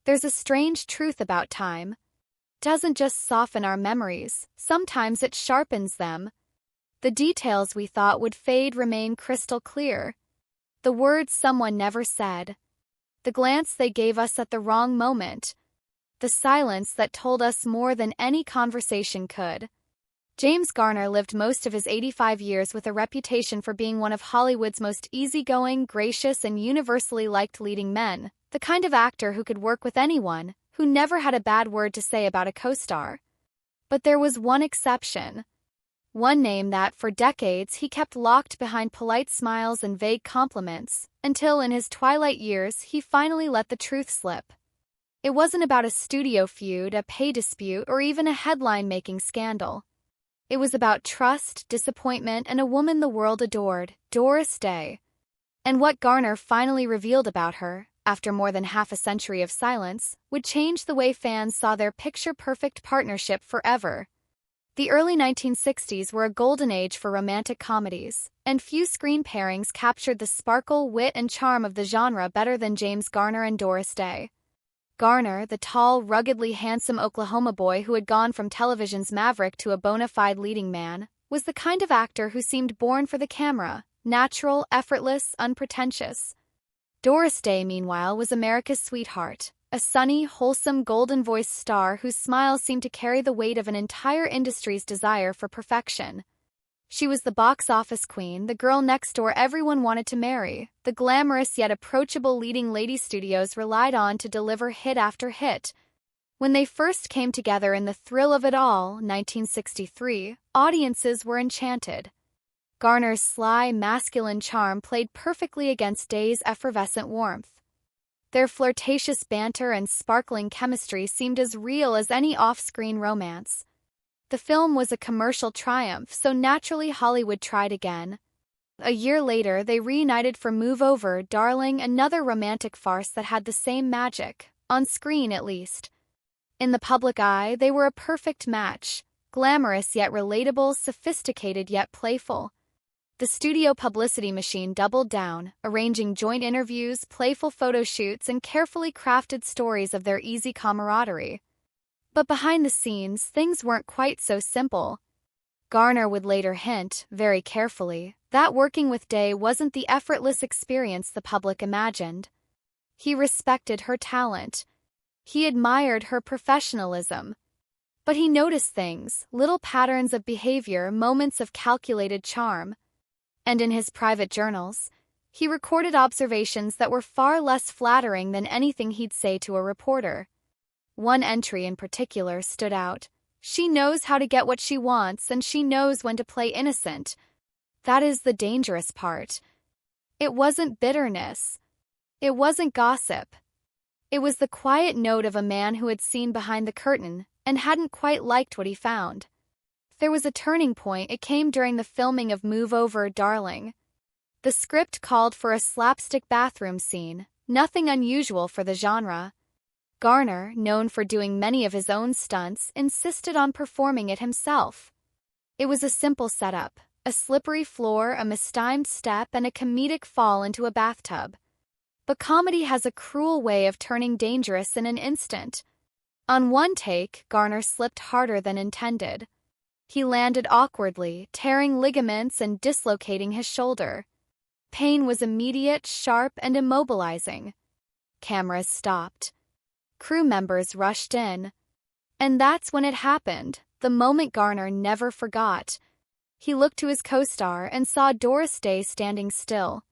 There's a strange truth about time. It doesn't just soften our memories, sometimes it sharpens them. The details we thought would fade remain crystal clear. The words someone never said. The glance they gave us at the wrong moment. The silence that told us more than any conversation could. James Garner lived most of his 85 years with a reputation for being one of Hollywood's most easygoing, gracious, and universally liked leading men, the kind of actor who could work with anyone, who never had a bad word to say about a co-star. But there was one exception. One name that, for decades, he kept locked behind polite smiles and vague compliments, until in his twilight years he finally let the truth slip. It wasn't about a studio feud, a pay dispute, or even a headline-making scandal. It was about trust, disappointment, and a woman the world adored, Doris Day. And what Garner finally revealed about her, after more than half a century of silence, would change the way fans saw their picture-perfect partnership forever. The early 1960s were a golden age for romantic comedies, and few screen pairings captured the sparkle, wit, and charm of the genre better than James Garner and Doris Day. Garner, the tall, ruggedly handsome Oklahoma boy who had gone from television's maverick to a bona fide leading man, was the kind of actor who seemed born for the camera, natural, effortless, unpretentious. Doris Day, meanwhile, was America's sweetheart, a sunny, wholesome, golden-voiced star whose smile seemed to carry the weight of an entire industry's desire for perfection. She was the box office queen, the girl next door everyone wanted to marry, the glamorous yet approachable leading lady studios relied on to deliver hit after hit. When they first came together in The Thrill of It All, 1963, audiences were enchanted. Garner's sly, masculine charm played perfectly against Day's effervescent warmth. Their flirtatious banter and sparkling chemistry seemed as real as any off-screen romance. The film was a commercial triumph, so naturally Hollywood tried again. A year later, they reunited for Move Over, Darling, another romantic farce that had the same magic, on screen at least. In the public eye, they were a perfect match, glamorous yet relatable, sophisticated yet playful. The studio publicity machine doubled down, arranging joint interviews, playful photo shoots, and carefully crafted stories of their easy camaraderie. But behind the scenes, things weren't quite so simple. Garner would later hint, very carefully, that working with Day wasn't the effortless experience the public imagined. He respected her talent. He admired her professionalism. But he noticed things, little patterns of behavior, moments of calculated charm. And in his private journals, he recorded observations that were far less flattering than anything he'd say to a reporter. One entry in particular stood out. She knows how to get what she wants, and she knows when to play innocent. That is the dangerous part. It wasn't bitterness. It wasn't gossip. It was the quiet note of a man who had seen behind the curtain and hadn't quite liked what he found. There was a turning point. It came during the filming of Move Over, Darling. The script called for a slapstick bathroom scene, nothing unusual for the genre. Garner, known for doing many of his own stunts, insisted on performing it himself. It was a simple setup, a slippery floor, a mistimed step, and a comedic fall into a bathtub. But comedy has a cruel way of turning dangerous in an instant. On one take, Garner slipped harder than intended. He landed awkwardly, tearing ligaments and dislocating his shoulder. Pain was immediate, sharp, and immobilizing. Cameras stopped. Crew members rushed in. And that's when it happened, the moment Garner never forgot. He looked to his co-star and saw Doris Day standing still.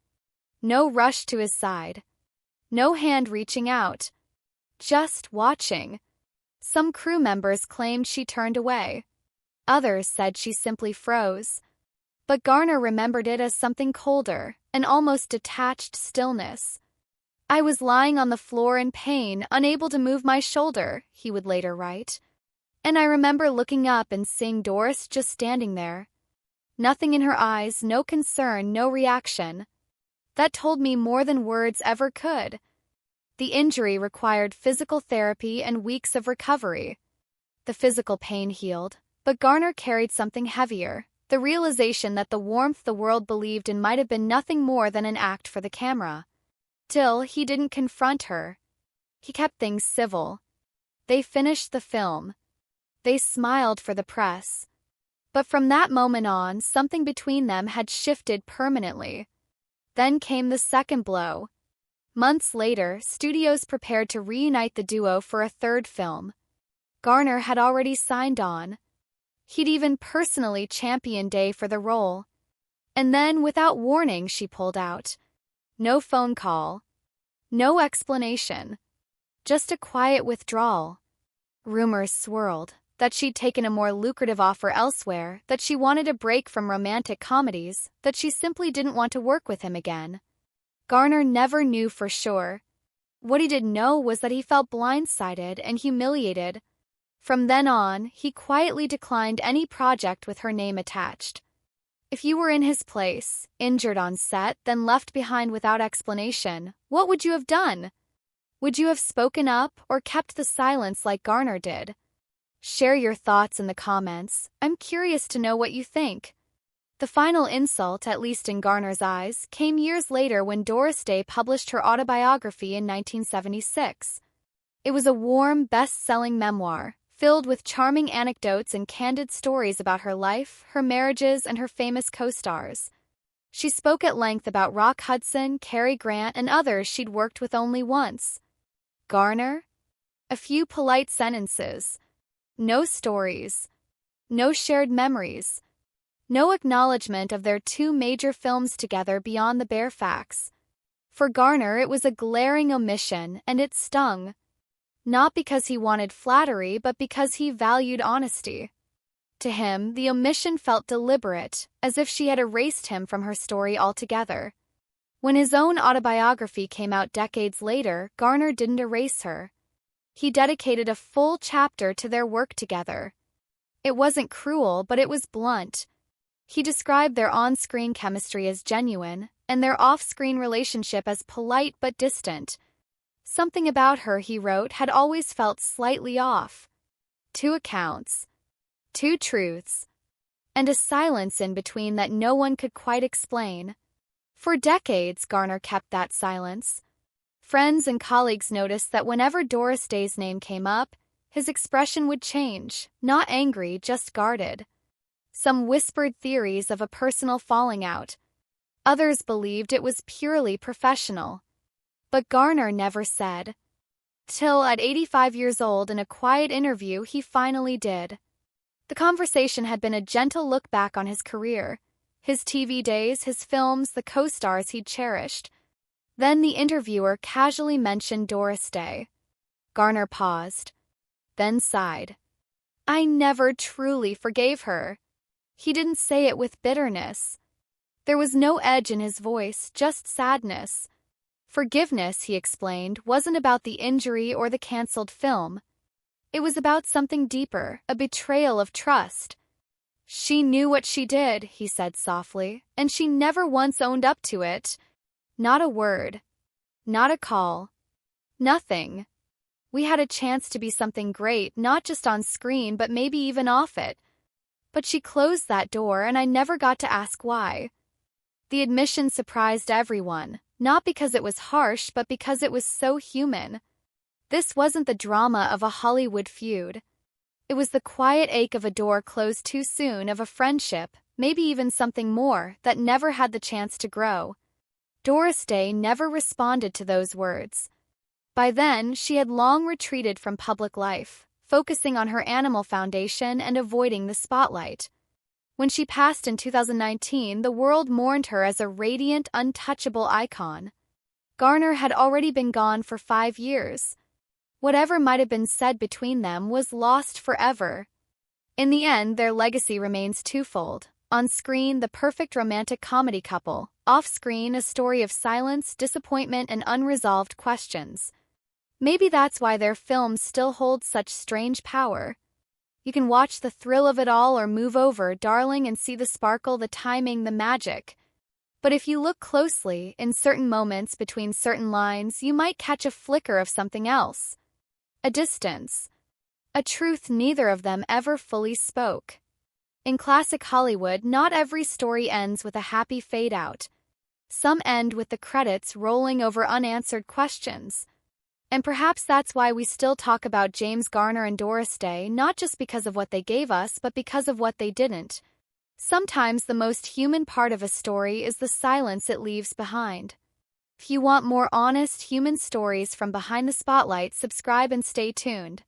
No rush to his side. No hand reaching out. Just watching. Some crew members claimed she turned away. Others said she simply froze. But Garner remembered it as something colder, an almost detached stillness. I was lying on the floor in pain, unable to move my shoulder, he would later write. And I remember looking up and seeing Doris just standing there. Nothing in her eyes, no concern, no reaction. That told me more than words ever could. The injury required physical therapy and weeks of recovery. The physical pain healed, but Garner carried something heavier, the realization that the warmth the world believed in might have been nothing more than an act for the camera. Still, he didn't confront her. He kept things civil. They finished the film. They smiled for the press. But from that moment on, something between them had shifted permanently. Then came the second blow. Months later, studios prepared to reunite the duo for a third film. Garner had already signed on. He'd even personally championed Day for the role. And then, without warning, she pulled out. No phone call. No explanation. Just a quiet withdrawal. Rumors swirled that she'd taken a more lucrative offer elsewhere, that she wanted a break from romantic comedies, that she simply didn't want to work with him again. Garner never knew for sure. What he did know was that he felt blindsided and humiliated. From then on, he quietly declined any project with her name attached. If you were in his place, injured on set, then left behind without explanation, what would you have done? Would you have spoken up or kept the silence like Garner did? Share your thoughts in the comments. I'm curious to know what you think. The final insult, at least in Garner's eyes, came years later when Doris Day published her autobiography in 1976. It was a warm, best-selling memoir, filled with charming anecdotes and candid stories about her life, her marriages, and her famous co-stars. She spoke at length about Rock Hudson, Cary Grant, and others she'd worked with only once. Garner? A few polite sentences. No stories. No shared memories. No acknowledgement of their two major films together beyond the bare facts. For Garner, it was a glaring omission, and it stung. Not because he wanted flattery, but because he valued honesty. To him, the omission felt deliberate, as if she had erased him from her story altogether. When his own autobiography came out decades later, Garner didn't erase her. He dedicated a full chapter to their work together. It wasn't cruel, but it was blunt. He described their on-screen chemistry as genuine, and their off-screen relationship as polite but distant. Something about her, he wrote, had always felt slightly off. Two accounts. Two truths. And a silence in between that no one could quite explain. For decades, Garner kept that silence. Friends and colleagues noticed that whenever Doris Day's name came up, his expression would change, not angry, just guarded. Some whispered theories of a personal falling out. Others believed it was purely professional. But Garner never said. Till at 85 years old, in a quiet interview, he finally did. The conversation had been a gentle look back on his career, his TV days, his films, the co-stars he'd cherished. Then the interviewer casually mentioned Doris Day. Garner paused, then sighed. I never truly forgave her. He didn't say it with bitterness. There was no edge in his voice, just sadness. Forgiveness, he explained, wasn't about the injury or the canceled film. It was about something deeper, a betrayal of trust. She knew what she did, he said softly, and she never once owned up to it. Not a word. Not a call. Nothing. We had a chance to be something great, not just on screen, but maybe even off it. But she closed that door, and I never got to ask why. The admission surprised everyone, not because it was harsh, but because it was so human. This wasn't the drama of a Hollywood feud. It was the quiet ache of a door closed too soon, of a friendship, maybe even something more, that never had the chance to grow. Doris Day never responded to those words. By then, she had long retreated from public life, focusing on her animal foundation and avoiding the spotlight. When she passed in 2019, the world mourned her as a radiant, untouchable icon. Garner had already been gone for 5 years. Whatever might have been said between them was lost forever. In the end, their legacy remains twofold. On screen, the perfect romantic comedy couple. Off-screen, a story of silence, disappointment, and unresolved questions. Maybe that's why their films still hold such strange power. You can watch the thrill of it all or move over, darling, and see the sparkle, the timing, the magic. But if you look closely, in certain moments between certain lines, you might catch a flicker of something else. A distance. A truth neither of them ever fully spoke. In classic Hollywood, not every story ends with a happy fade-out. Some end with the credits rolling over unanswered questions. And perhaps that's why we still talk about James Garner and Doris Day, not just because of what they gave us, but because of what they didn't. Sometimes the most human part of a story is the silence it leaves behind. If you want more honest human stories from behind the spotlight, subscribe and stay tuned.